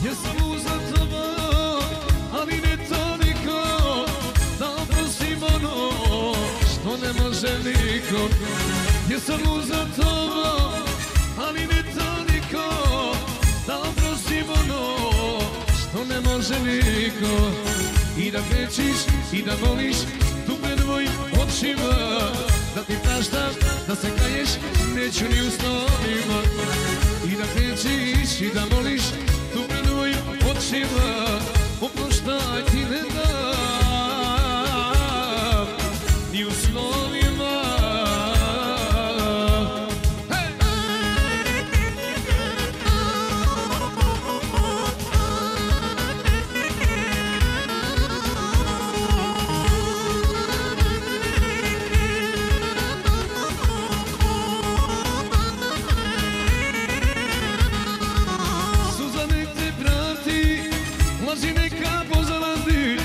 Jesam za tobom, ali ne toliko da oprostim ono što ne može niko. Jesam za tobom, ali ne toliko da oprostim ono što ne može niko. I da krećiš i da voliš tu pred mojim očima, da ti praštam, da se kaješ, neću ni u snovima. I da krećiš i da voliš tu pred mojim očima, oproštaj ti ne dam ni u snovima. Laži neka pozalandi,